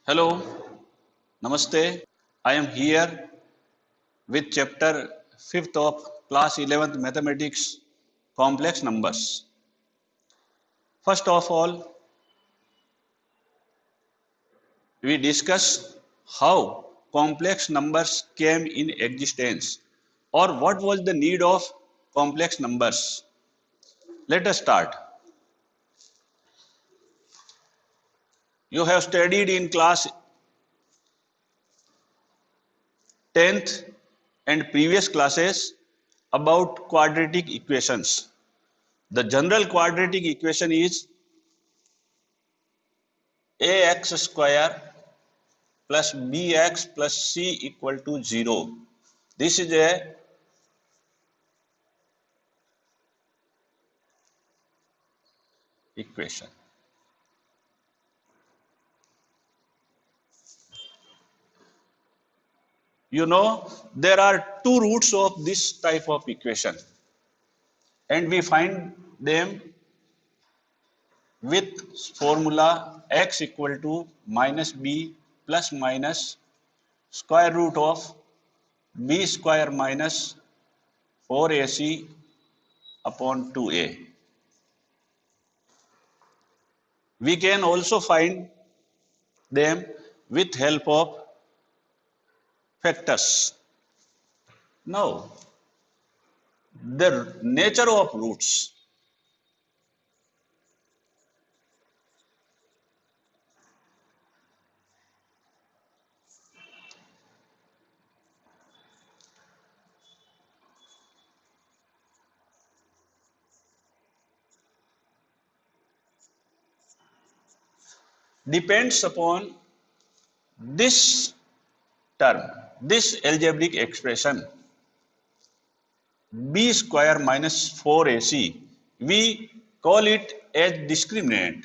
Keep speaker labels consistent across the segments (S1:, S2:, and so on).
S1: Hello, Namaste. I am here with chapter 5th of class 11th mathematics complex numbers. First of all, we discuss how complex numbers came in existence or what was the need of complex numbers. Let us start. You have studied in class 10th and previous classes about quadratic equations. The general quadratic equation is ax square plus bx plus c equal to 0. This is a equation. You know, there are two roots of this type of equation, and we find them with formula x equal to minus b plus minus square root of b square minus 4ac upon 2a. We can also find them with help of factors. Now, the nature of roots. Depends upon this term, this algebraic expression b square minus 4ac. We call it as discriminant.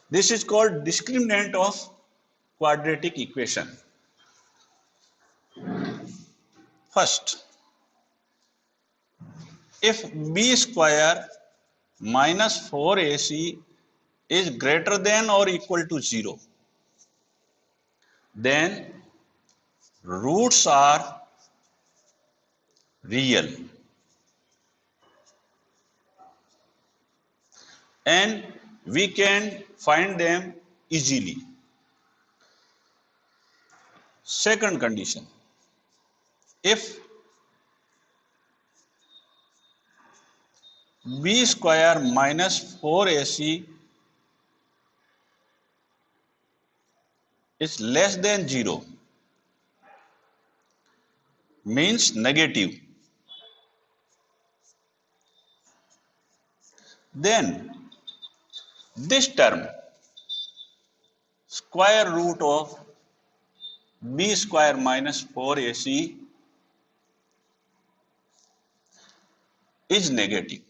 S1: This is called discriminant of quadratic equation. First, if b square minus 4ac is greater than or equal to 0, then roots are real and we can find them easily. Second condition, if b square minus 4ac is less than 0, means negative, then this term square root of b square minus 4ac is negative.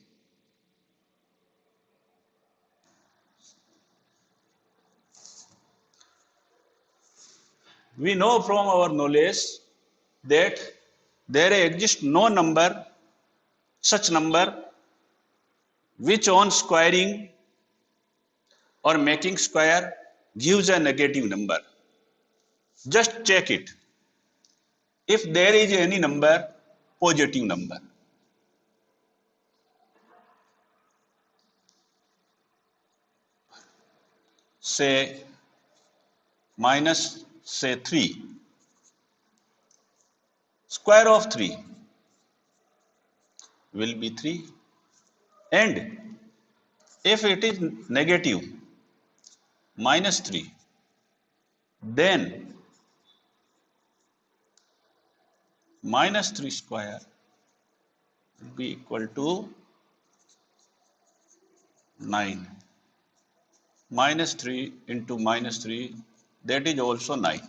S1: We know from our knowledge that there exists no number, such number, which on squaring or making square gives a negative number. Just check it. If there is any number, positive number. Say minus say 3, square of 3 will be 3, and if it is negative minus 3, then minus 3 square will be equal to 9. Minus 3 into minus 3, that is also 9.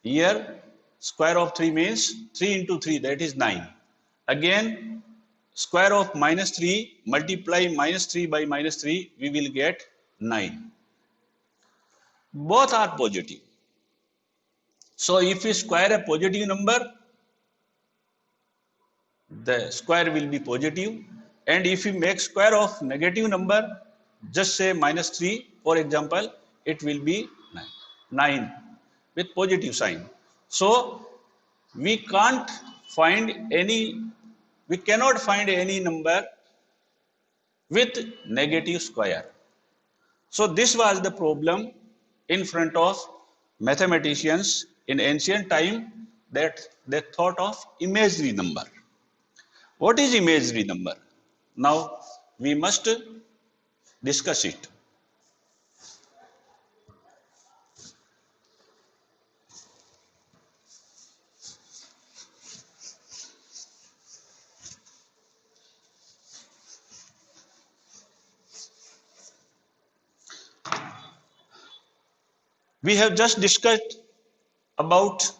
S1: Here square of 3 means 3 into 3, that is 9. Again square of minus 3, multiply minus 3 by minus 3, we will get 9. Both are positive. So if we square a positive number, the square will be positive, and if we make square of negative number, just say minus 3 for example, it will be 9 with positive sign. So we can't find any, we cannot find any number with negative square. So this was the problem in front of mathematicians in ancient time, that they thought of imaginary number. What is imaginary number? Now we must discuss it. We have just discussed about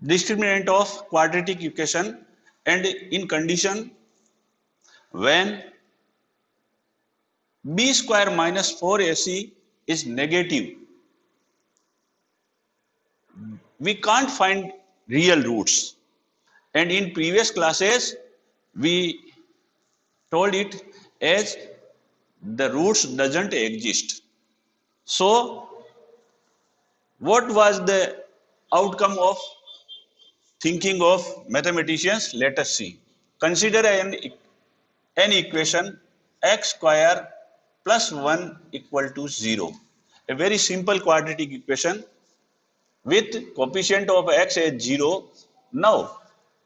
S1: discriminant of quadratic equation, and in condition when b square minus 4ac is negative, we can't find real roots. And in previous classes, we told it as the roots doesn't exist. So what was the outcome of thinking of mathematicians? Let us see. Consider an equation x square plus 1 equal to 0. A very simple quadratic equation with coefficient of x as 0. Now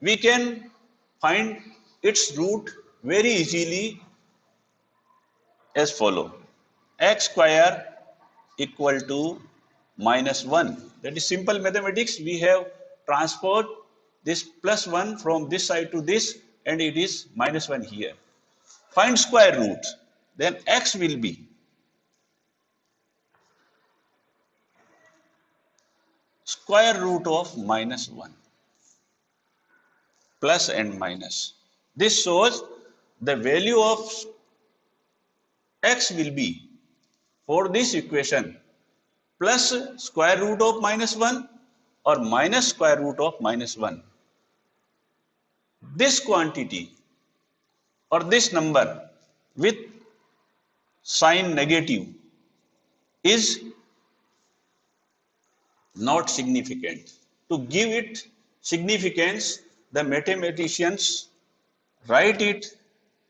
S1: we can find its root very easily as follow: x square equal to minus 1. That is simple mathematics. We have transferred this plus 1 from this side to this, and it is minus 1 here. Find square root. Then x will be square root of minus 1. Plus and minus. This shows the value of x will be, for this equation, plus square root of minus 1 or minus square root of minus 1. This quantity or this number with sign negative is not significant. To give it significance, the mathematicians write it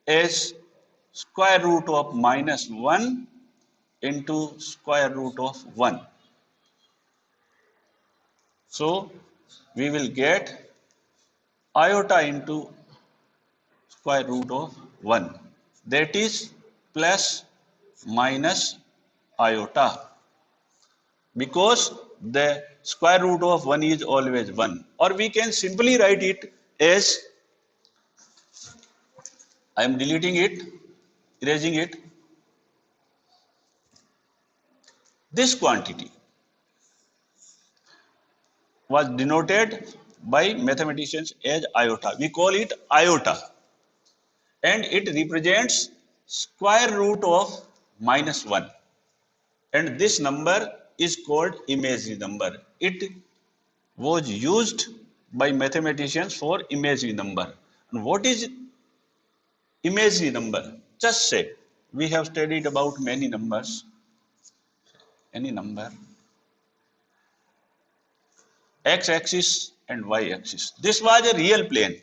S1: as square root of minus 1 into square root of 1. So we will get iota into square root of 1. That is plus minus iota, because the square root of 1 is always 1. Or we can simply write it as, I am deleting it, erasing it, this quantity was denoted by mathematicians as iota. We call it iota, and it represents square root of minus 1. And this number is called imaginary number. It was used by mathematicians for imaginary number. And what is imaginary number? Just say, we have studied about many numbers. Any number, x-axis and y-axis. This was a real plane.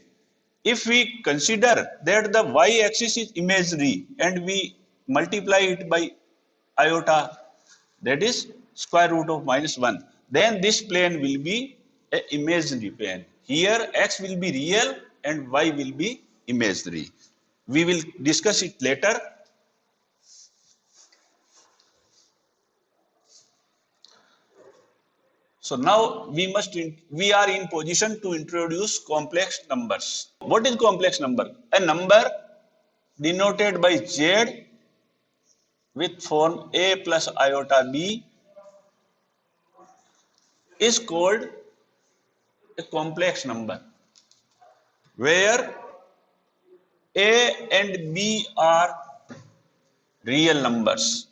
S1: If we consider that the y-axis is imaginary and we multiply it by iota, that is square root of minus 1, then this plane will be an imaginary plane. Here x will be real and y will be imaginary. We will discuss it later. So now we are in position to introduce complex numbers. What is complex number? A number denoted by z with form a plus iota b is called a complex number, where A and B are real numbers.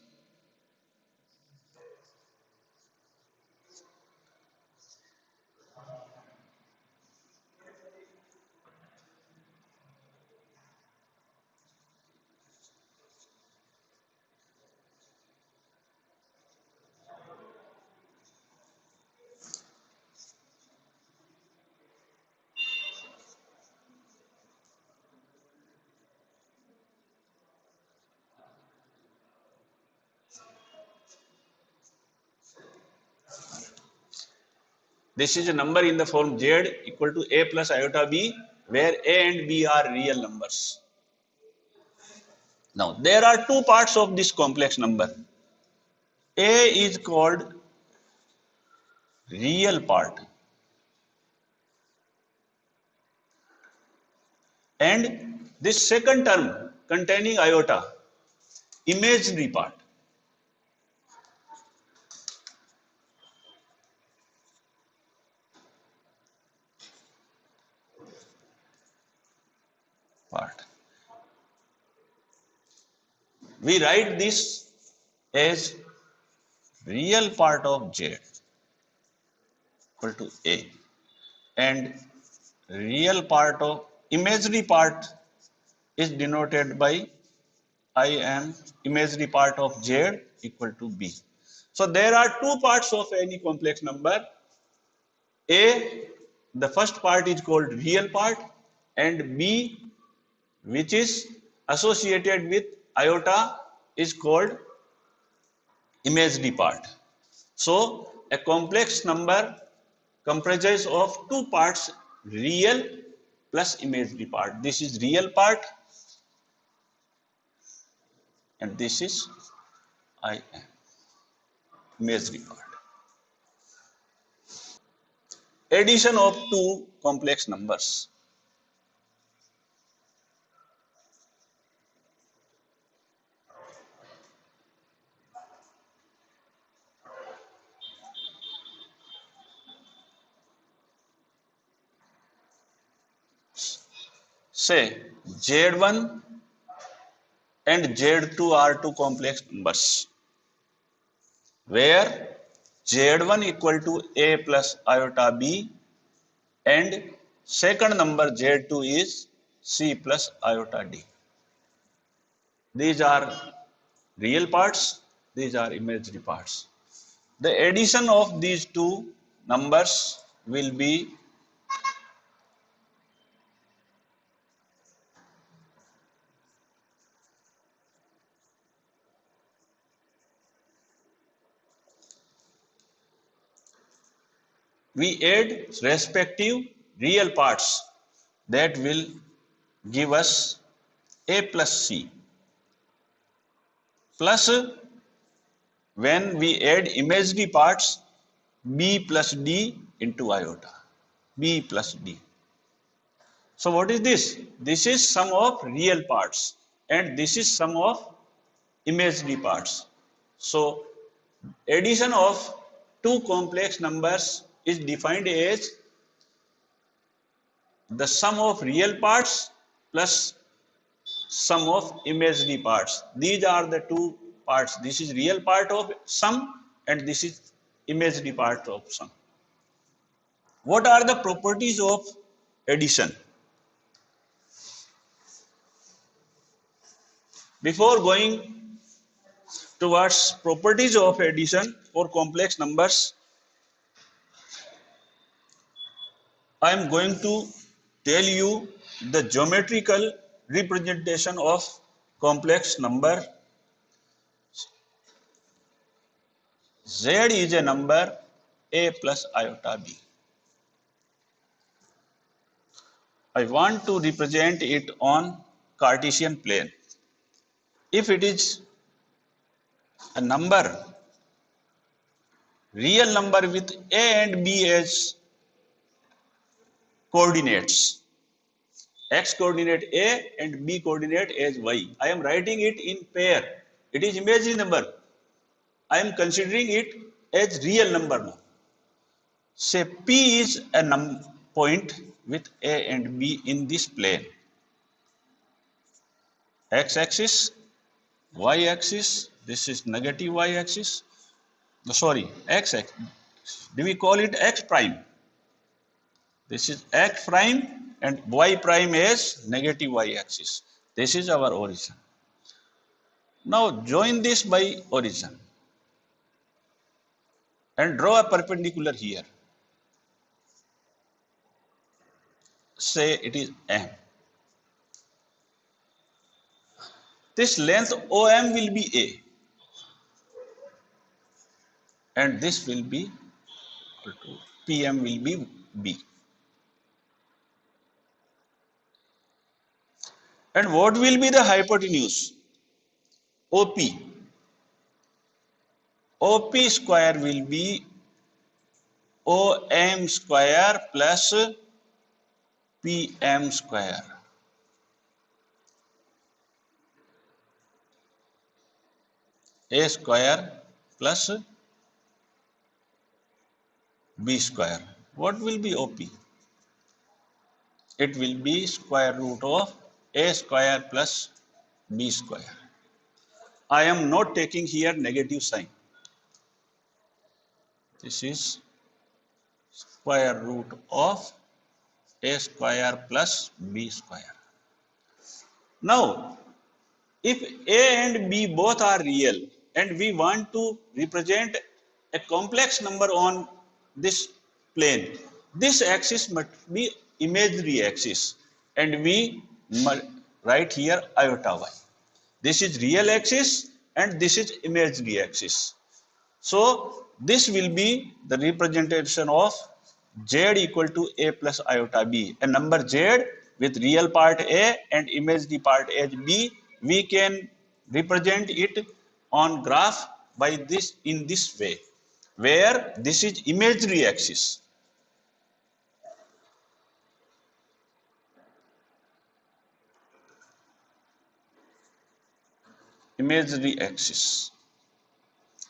S1: This is a number in the form Z equal to A plus iota B, where A and B are real numbers. Now, there are two parts of this complex number. A is called real part, and this second term containing iota, imaginary part. We write this as real part of Z equal to A, and real part of imaginary part is denoted by I am imaginary part of Z equal to B. So there are two parts of any complex number. A, the first part is called real part, and B, which is associated with iota, is called imaginary part. So a complex number comprises of two parts, real plus imaginary part. This is real part and this is I am imaginary part. Addition of two complex numbers. Say Z1 and Z2 are two complex numbers, where Z1 equal to A plus iota B and second number Z2 is C plus iota D. These are real parts, these are imaginary parts. The addition of these two numbers will be we add respective real parts that will give us A plus C, plus when we add imaginary parts B plus D into iota, B plus D. So what is this? This is sum of real parts and this is sum of imaginary parts. So addition of two complex numbers is defined as the sum of real parts plus sum of imaginary parts. These are the two parts. This is real part of sum and this is imaginary part of sum. What are the properties of addition? Before going towards properties of addition for complex numbers, I am going to tell you the geometrical representation of complex number. Z is a number A plus iota B. I want to represent it on Cartesian plane. If it is a number, real number with A and B as coordinates, x coordinate A and B coordinate as y. I am writing it in pair. It is imaginary number. I am considering it as real number now. Say P is a point with A and B in this plane. x-axis, y-axis, this is negative y-axis, sorry, x-axis, do we call it x prime? This is x prime and y prime is negative y-axis. This is our origin. Now join this by origin and draw a perpendicular here. Say it is M. This length OM will be A and this will be PM will be B. And what will be the hypotenuse? OP. OP square will be OM square plus PM square. A square plus B square. What will be OP? It will be square root of A square plus B square. I am not taking here negative sign. This is square root of A square plus B square. Now, if A and B both are real and we want to represent a complex number on this plane, this axis must be imaginary axis and we write here iota y. This is real axis and this is imaginary axis. So this will be the representation of z equal to a plus iota b. A number z with real part a and imaginary part as b, we can represent it on graph by this in this way, where this is imaginary axis. Imaginary axis.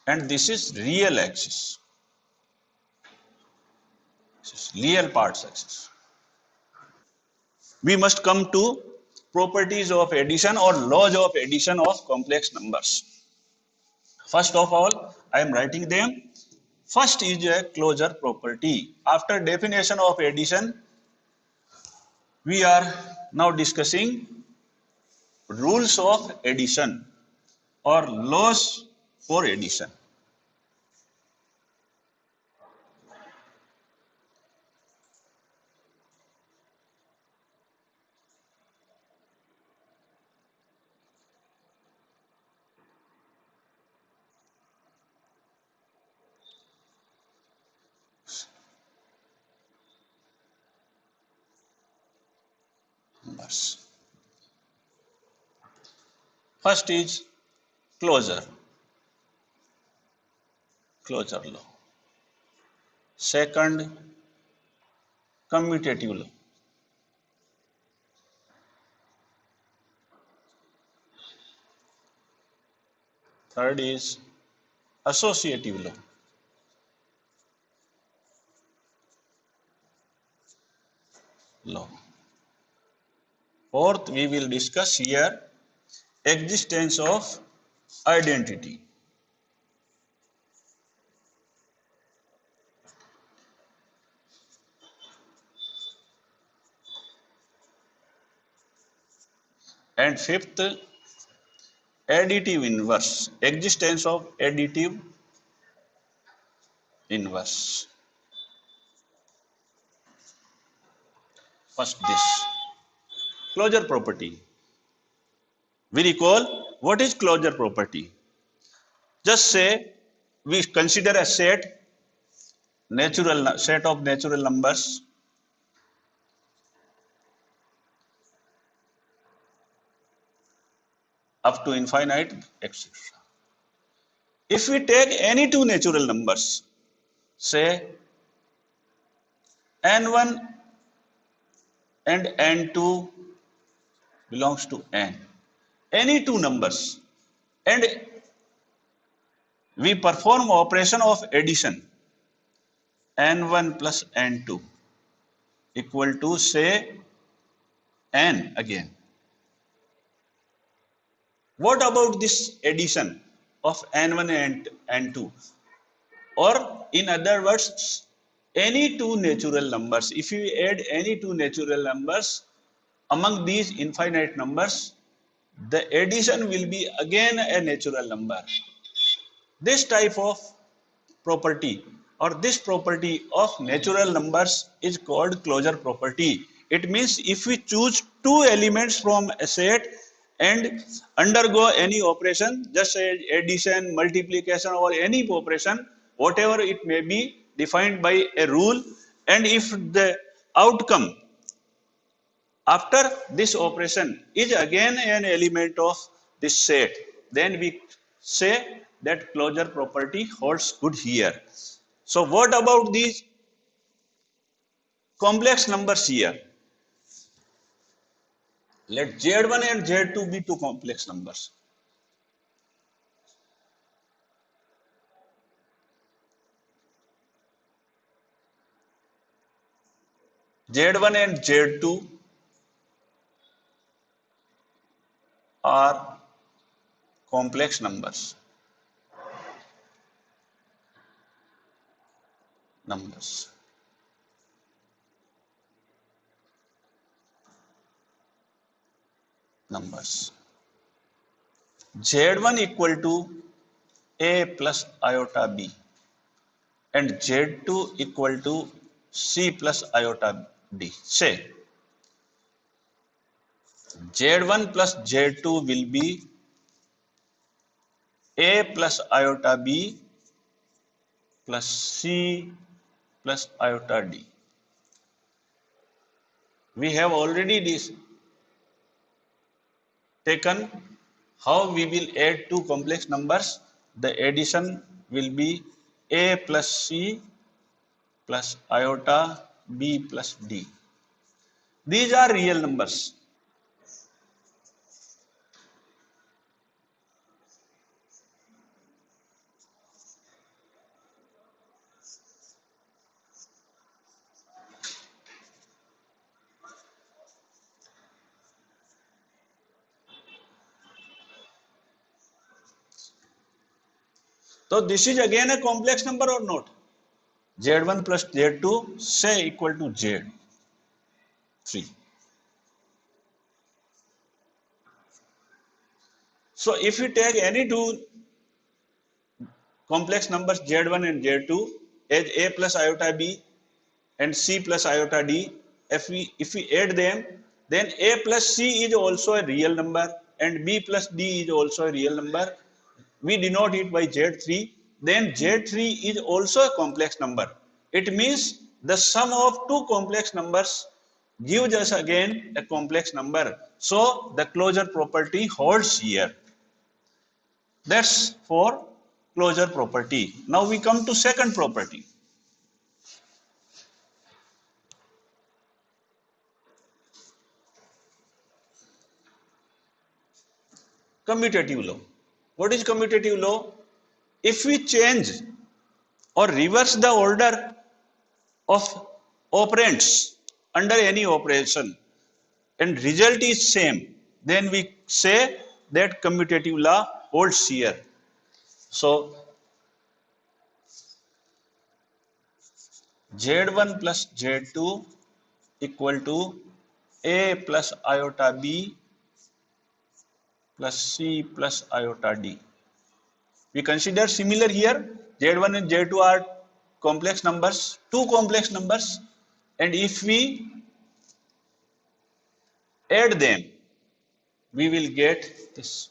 S1: And this is real axis. This is real parts axis. We must come to properties of addition or laws of addition of complex numbers. First of all, I am writing them. First is a closure property. After definition of addition, we are now discussing rules of addition or laws for addition. Numbers. First is closure law. Second, commutative law. Third is associative law. Fourth, we will discuss here existence of identity. And fifth, additive inverse, existence of additive inverse. First this, closure property. We recall what is closure property. Just say we consider a set of natural numbers up to infinite, etc. If we take any two natural numbers, say n1 and n2 belongs to n, any two numbers, and we perform operation of addition, n1 plus n2 equal to say n again. What about this addition of n1 and n2? Or in other words, any two natural numbers, if you add any two natural numbers among these infinite numbers, the addition will be again a natural number. This type of property or this property of natural numbers is called closure property. It means if we choose two elements from a set and undergo any operation, just say addition, multiplication, or any operation, whatever it may be defined by a rule, and if the outcome after this operation is again an element of this set, then we say that closure property holds good here. So what about these complex numbers here? Let Z1 and Z2 be two complex numbers. Z1 and Z2 are complex numbers. Z1 equal to A plus iota B and Z2 equal to C plus iota D. Say Z1 plus Z2 will be A plus iota B plus C plus iota D. We have already taken how we will add two complex numbers. The addition will be A plus C plus iota B plus D. These are real numbers. So this is again a complex number or not? Z1 plus Z2 say equal to Z3. So if you take any two complex numbers Z1 and Z2 as A plus iota B and C plus iota D, if we add them, then A plus C is also a real number and B plus D is also a real number. We denote it by Z3. Then Z3 is also a complex number. It means the sum of two complex numbers gives us again a complex number. So the closure property holds here. That's for closure property. Now we come to second property. Commutative law. What is commutative law? If we change or reverse the order of operands under any operation and result is same, then we say that commutative law holds here. So Z1 plus Z2 equal to A plus iota B plus C plus iota D. We consider similar here. Z1 and Z2 are complex numbers, two complex numbers, and if we add them, we will get this.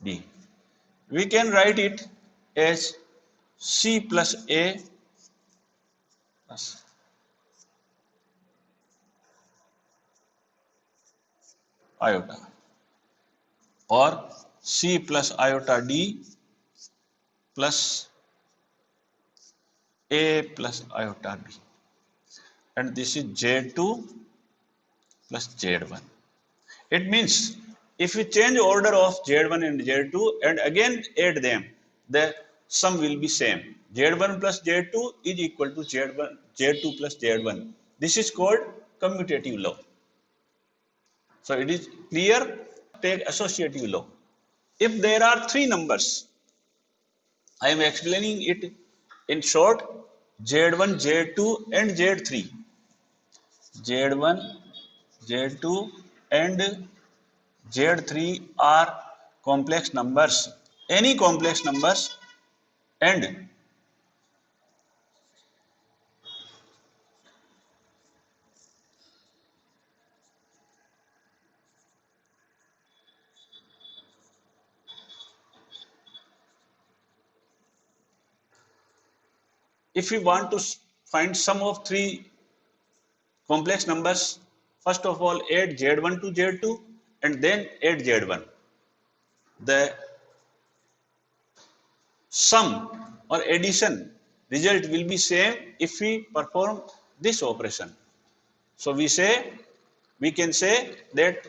S1: D. We can write it as C plus A plus iota or C plus iota D plus A plus iota B, and this is Z2 plus Z1. It means if we change order of Z1 and Z2 and again add them, the sum will be same. Z1 plus Z2 is equal to Z2 plus Z1. This is called commutative law. So it is clear. Take associative law. If there are three numbers, I am explaining it in short: Z1, Z2 and Z3. Z1, Z2 and Z3 are complex numbers. Any complex numbers, and if we want to find sum of three complex numbers, first of all add Z1 to Z2 and then add Z1. The sum or addition result will be same if we perform this operation. So we can say that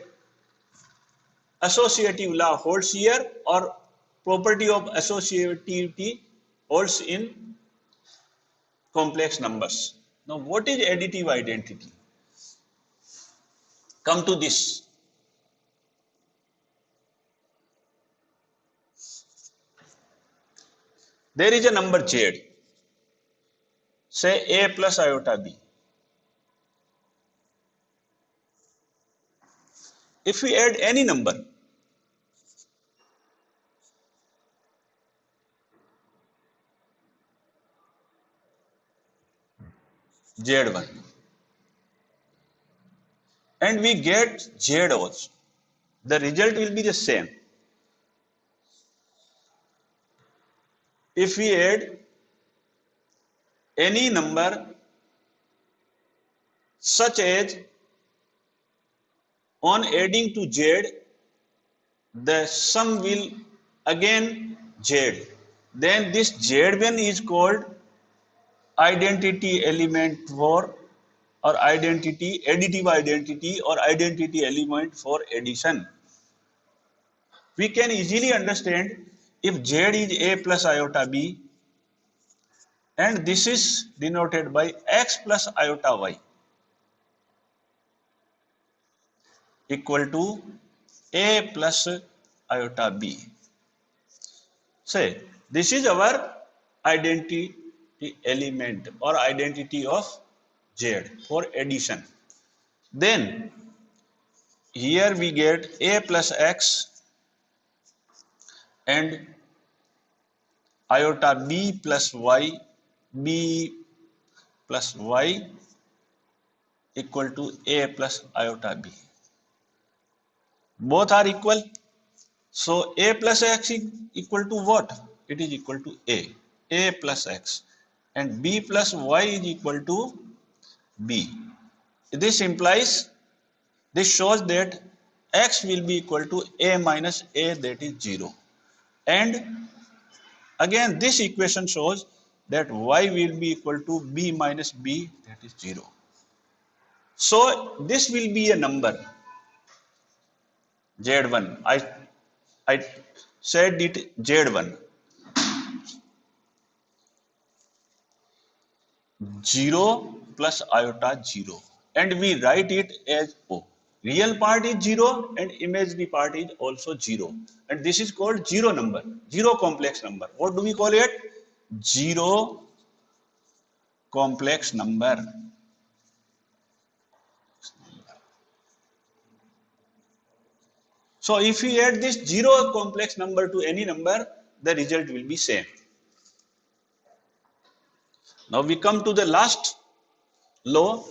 S1: associative law holds here, or property of associativity holds in complex numbers. Now what is additive identity? Come to this. There is a number Z, say A plus iota B. If we add any number, Z1, and we get Z also, the result will be the same. If we add any number such as, on adding to Z, the sum will again Z. Then this Z1 is called identity element for, or identity, additive identity or identity element for addition. We can easily understand if Z is A plus iota B and this is denoted by X plus iota Y equal to A plus iota B. Say, this is our identity element or identity of Z for addition. Then here we get A plus X and iota B plus Y, B plus Y equal to A plus iota B. Both are equal. So A plus X is equal to what? It is equal to A plus X, and B plus Y is equal to B. This implies, this shows that X will be equal to A minus A, that is 0. And again this equation shows that Y will be equal to B minus B, that is 0. So this will be a number Z1. I said it Z1. 0 plus iota 0, and we write it as O. Real part is 0 and imaginary part is also 0, and this is called zero number, zero complex number. What do we call it? Zero complex number. So if we add this zero complex number to any number, the result will be same. Now we come to the last law,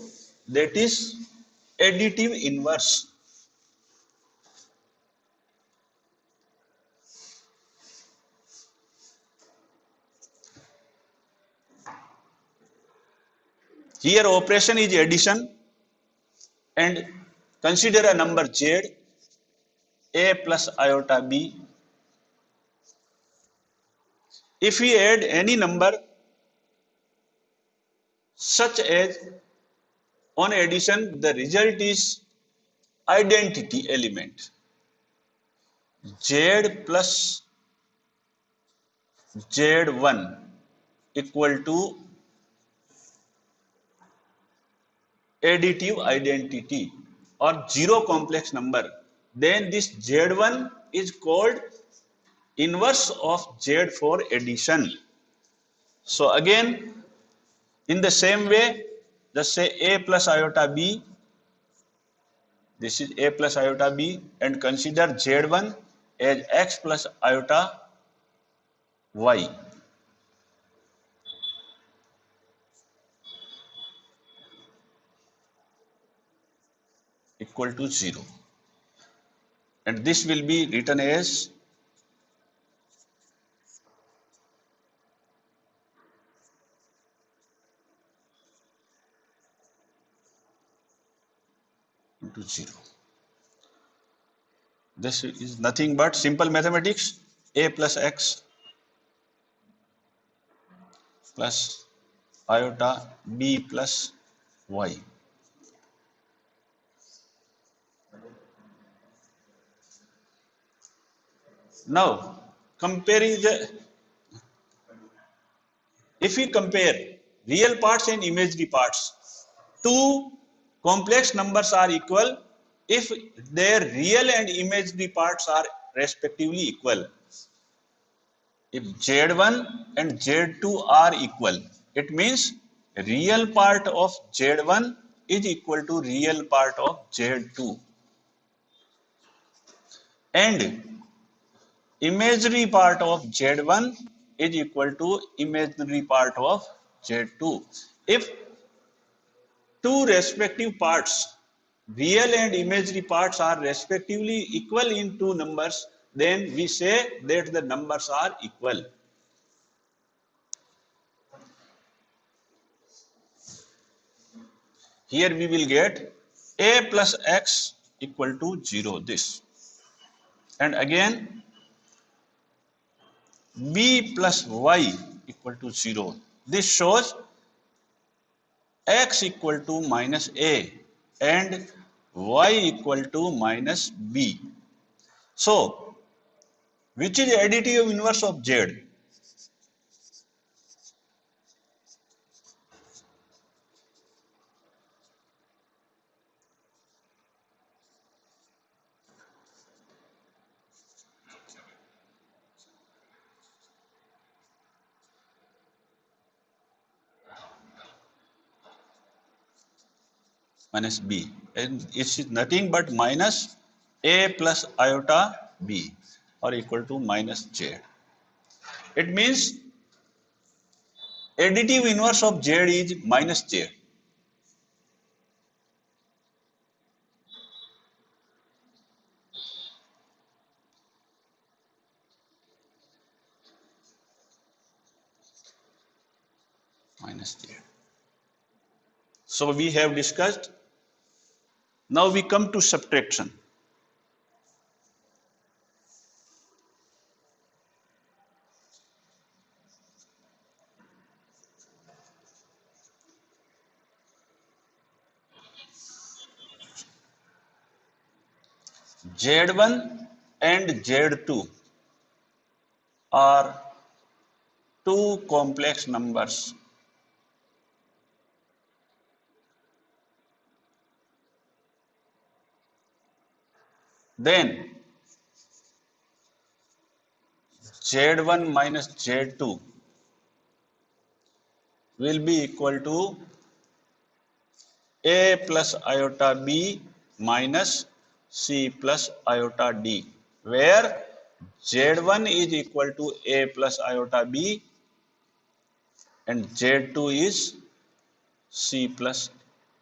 S1: that is additive inverse. Here operation is addition, and consider a number Z, A plus iota B. If we add any number such as, on addition the result is identity element Z plus Z1 equal to additive identity or zero complex number, then this Z1 is called inverse of Z for addition. So again, in the same way, just say A plus iota B, this is A plus iota B, and consider Z1 as X plus iota Y equal to 0. And this will be written as into 0. This is nothing but simple mathematics. A plus X plus iota B plus Y. Now, comparing the, if we compare real parts and imaginary parts, two complex numbers are equal if their real and imaginary parts are respectively equal. If Z1 and Z2 are equal, it means real part of Z1 is equal to real part of Z2. And imaginary part of Z1 is equal to imaginary part of Z2. If two respective parts, real and imaginary parts, are respectively equal in two numbers, then we say that the numbers are equal. Here we will get A plus X equal to 0, this. And again, B plus Y equal to 0. This shows X equal to minus A and Y equal to minus B. So, which is additive inverse of Z? Minus B. And it is nothing but minus A plus iota B or equal to minus Z. It means additive inverse of Z is minus Z. Minus Z. So we have discussed. Now we come to subtraction. Z1 and Z2 are two complex numbers. Then Z1 minus Z2 will be equal to A plus iota B minus C plus iota D, where Z1 is equal to A plus iota B and Z2 is C plus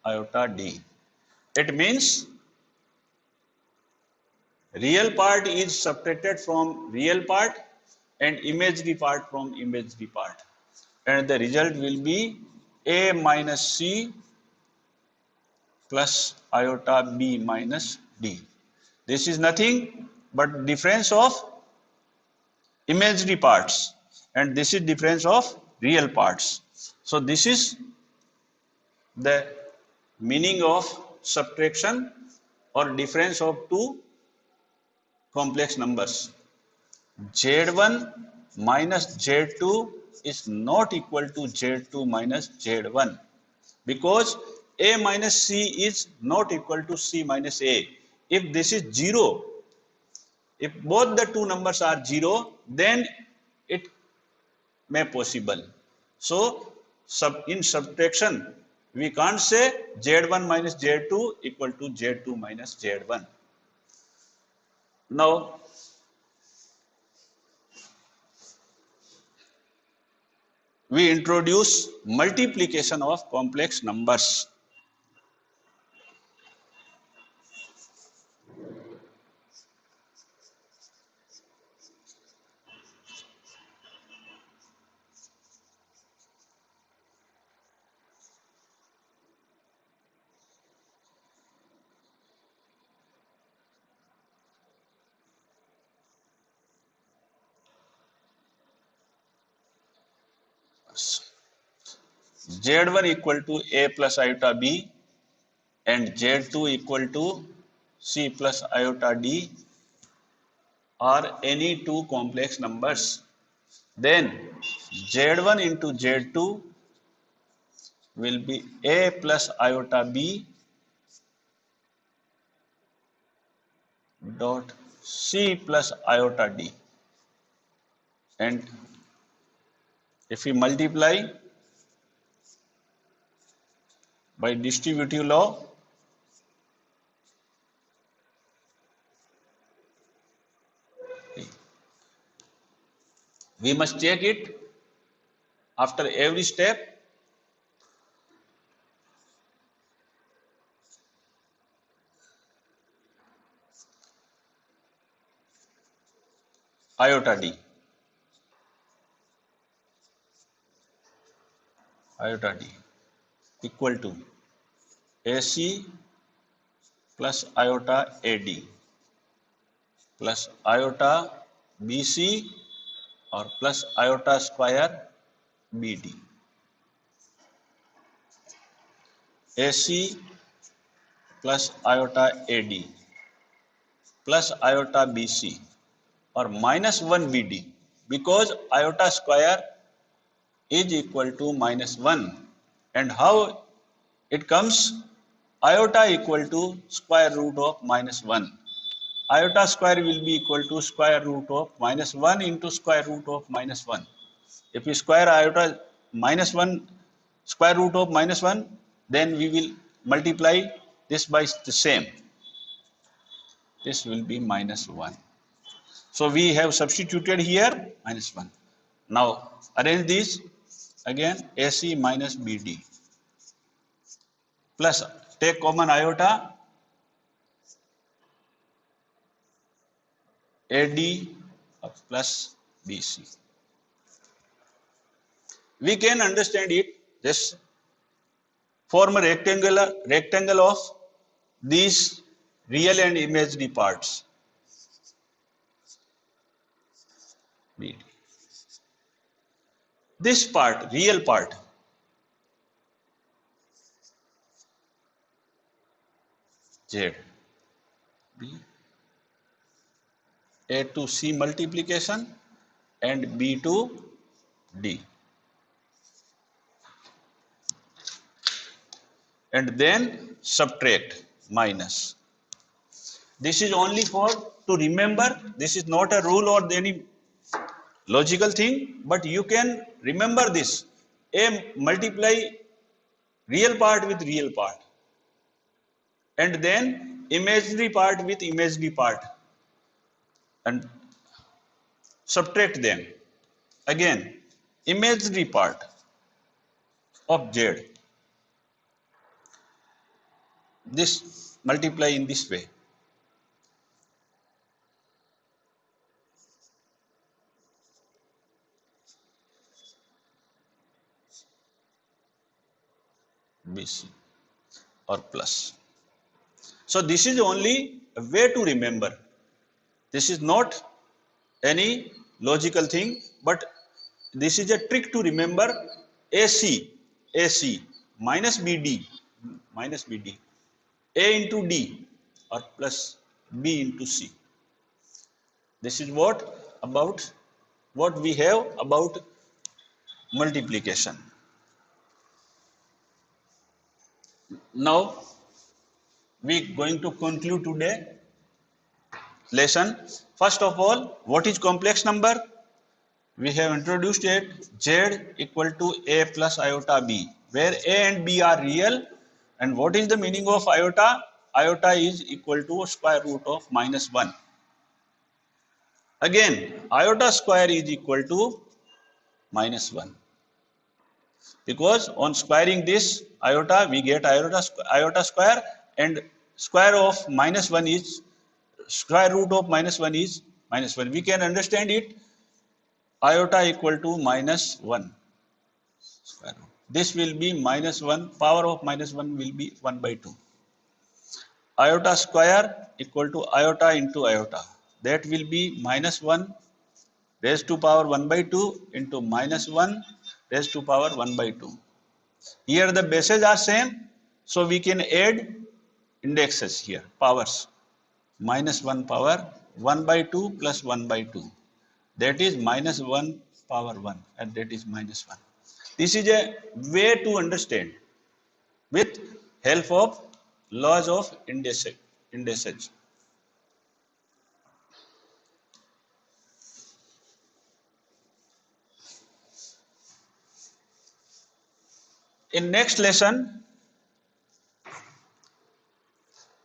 S1: iota D. It means real part is subtracted from real part and imaginary part from imaginary part, and the result will be A minus C plus iota B minus D. This is nothing but difference of imaginary parts, and this is difference of real parts. So this is the meaning of subtraction or difference of two complex numbers. Z1 minus Z2 is not equal to Z2 minus Z1, because A minus C is not equal to C minus A. If this is 0, if both the two numbers are 0, then it may possible. So in subtraction we can't say Z1 minus Z2 equal to Z2 minus Z1. Now we introduce multiplication of complex numbers. Z1 equal to A plus iota B and Z2 equal to C plus iota D are any two complex numbers. Then Z1 into Z2 will be A plus iota B dot C plus iota D. And if we multiply by distributive law, we must check it after every step. Iota D equal to AC plus iota AD plus iota BC or plus iota square BD. AC plus iota AD plus iota BC or minus 1 BD, because iota square is equal to minus 1. And how it comes? Iota equal to square root of minus 1. Iota square will be equal to square root of minus 1 into square root of minus 1. If we square iota minus 1, square root of minus 1, then we will multiply this by the same. This will be minus 1. So we have substituted here minus 1. Now arrange this again, AC minus BD plus take common iota AD plus BC. We can understand it. Just form a rectangle of these real and imaginary parts. BD. This part, real part, Z, B, A to C multiplication and B to D. And then subtract, minus. This is only for to remember. This is not a rule or any logical thing, but you can remember this. A multiply real part with real part, and then imaginary part with imaginary part, and subtract them. Again, imaginary part of Z, this multiply in this way. BC or plus. So this is only a way to remember. This is not any logical thing, but this is a trick to remember. AC minus BD, A into D or plus B into C. This is what about what we have about multiplication. Now we going to conclude today lesson. First of all, what is complex number? We have introduced it. Z equal to a plus iota b, where a and b are real. And what is the meaning of iota? Iota is equal to square root of -1. Again, iota square is equal to -1, because on squaring this iota we get iota square, and square of -1 is square root of -1 is -1. We can understand it iota equal to -1 square root. This will be -1, power of -1 will be 1/2. Iota square equal to iota into iota, that will be -1 raised to power 1/2 into -1 raised to power 1/2. Here the bases are same, so we can add indexes here, powers. -1 power 1/2 plus 1/2, that is -1 power 1, and that is -1. This is a way to understand with help of laws of indices. In next lesson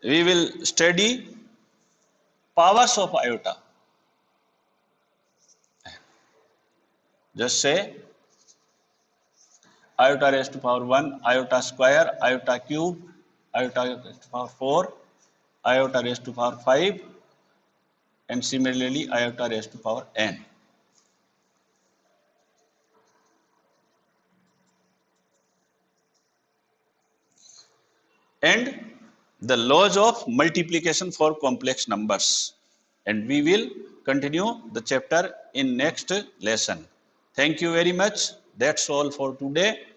S1: we will study powers of iota. Just say iota raised to power 1, iota square, iota cube, iota raised to power 4, iota raised to power 5, and similarly iota raised to power n. And the laws of multiplication for complex numbers. And we will continue the chapter in next lesson. Thank you very much. That's all for today.